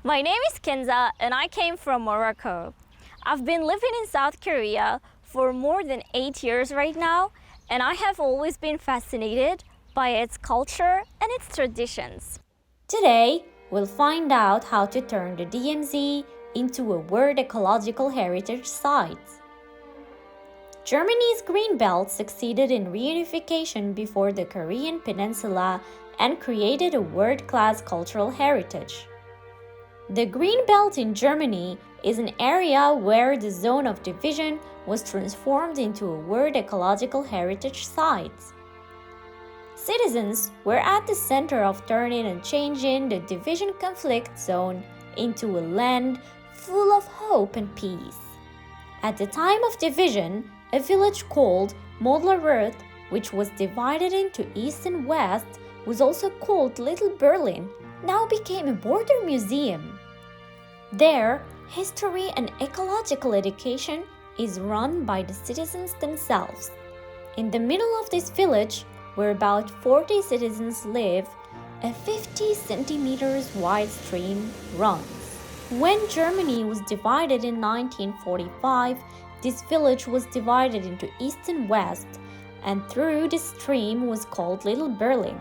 My name is Kenza and I came from Morocco. I've been living in South Korea for more than 8 years right now, and I have always been fascinated by its culture and its traditions. Today, we'll find out how to turn the D.M.Z. into a World Ecological Heritage Site. Germany's Green Belt succeeded in reunification before the Korean Peninsula and created a world-class cultural heritage. The Green Belt in Germany is an area where the zone of division was transformed into a World Ecological Heritage Site. Citizens were at the center of turning and changing the division conflict zone into a land full of hope and peace. At the time of division, a village called Modlerwerth, which was divided into east and west, was also called Little Berlin, now became a border museum. There, history and ecological education is run by the citizens themselves. In the middle of this village, where about 40 citizens live, a 50 centimeters wide stream runs. When Germany was divided in 1945, this village was divided into east and west, and through this stream was called Little Berlin.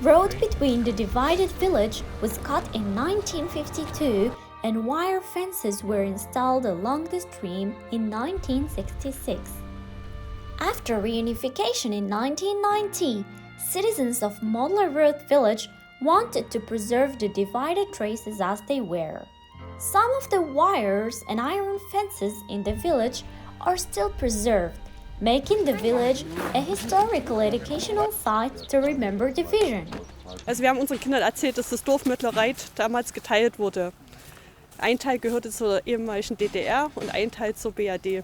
Road between the divided village was cut in 1952 and wire fences were installed along the stream in 1966. After reunification in 1990, citizens of Modlerwerth village wanted to preserve the divided traces as they were. Some of the wires and iron fences in the village are still preserved, making the village a historical educational site to remember division. Also wir haben unseren Kindern erzählt, dass das Dorf Mödlereit damals geteilt wurde. Ein Teil gehörte zur ehemaligen DDR und ein Teil zur BRD.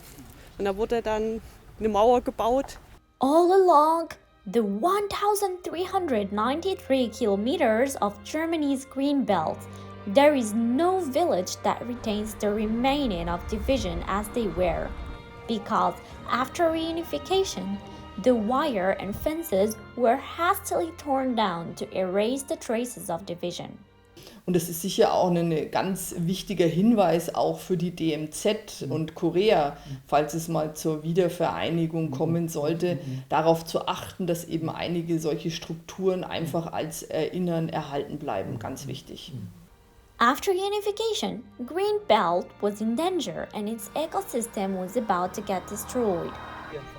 Und da wurde dann eine Mauer gebaut. All along the 1,393 kilometers of Germany's Green Belt, there is no village that retains the remaining of division as they were, because after reunification, the wire and fences were hastily torn down to erase the traces of division. Und das ist sicher auch ein ganz wichtiger Hinweis auch für die D.M.Z. und Korea, falls es mal zur Wiedervereinigung kommen sollte, darauf zu achten, dass eben einige solche Strukturen einfach als Erinnern erhalten bleiben. Ganz wichtig. After unification, Green Belt was in danger and its ecosystem was about to get destroyed.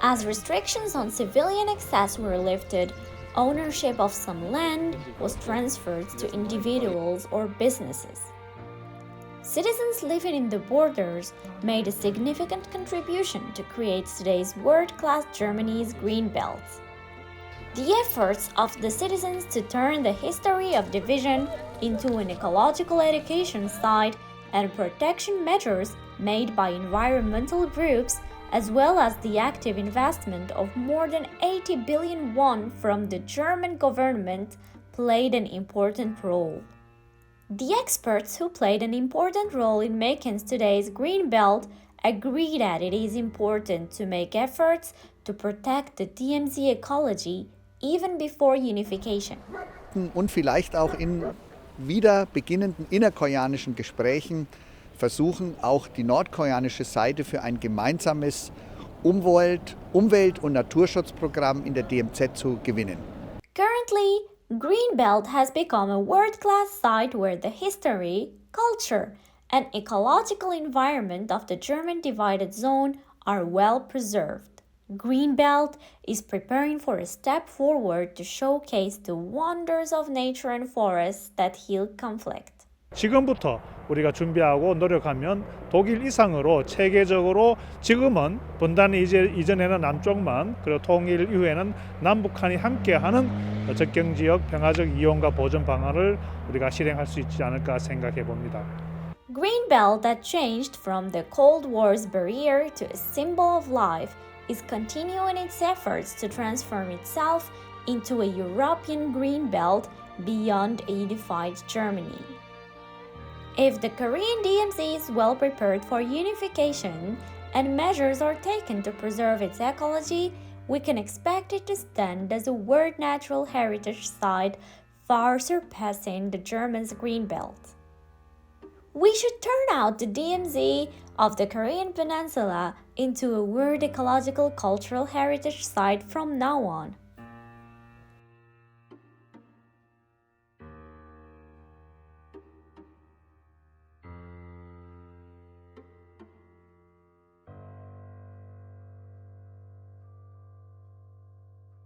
As restrictions on civilian access were lifted, ownership of some land was transferred to individuals or businesses. Citizens living in the borders made a significant contribution to create today's world-class Germany's Green Belt. The efforts of the citizens to turn the history of division into an ecological education site and protection measures made by environmental groups, as well as the active investment of more than 80 billion won from the German government, played an important role. The experts who played an important role in making today's Green Belt agree that it is important to make efforts to protect the D.M.Z. ecology even before unification. Und vielleicht auch in wieder beginnenden innerkoreanischen Gesprächen versuchen, auch die nordkoreanische Seite für ein gemeinsames Umwelt- und Naturschutzprogramm in der D.M.Z. zu gewinnen. Currently, Greenbelt has become a world-class site where the history, culture, and ecological environment of the German divided zone are well preserved. Greenbelt is preparing for a step forward to showcase the wonders of nature and forests that heal conflict. 지금부터 우리가 준비하고 노력하면 독일 이상으로 체계적으로 지금은 분단이 이전에는 남쪽만 그리고 통일 이후에는 남북한이 함께하는 접경지역 평화적 이용과 보존 방안을 우리가 실행할 수 있지 않을까 생각해 봅니다. Greenbelt that changed from the Cold War's barrier to a symbol of life is continuing its efforts to transform itself into a European green belt beyond a unified Germany. If the Korean D.M.Z. is well prepared for unification and measures are taken to preserve its ecology, we can expect it to stand as a World Natural Heritage Site far surpassing the Germans' green belt. We should turn out the D.M.Z of the Korean Peninsula into a World Ecological Cultural Heritage Site from now on.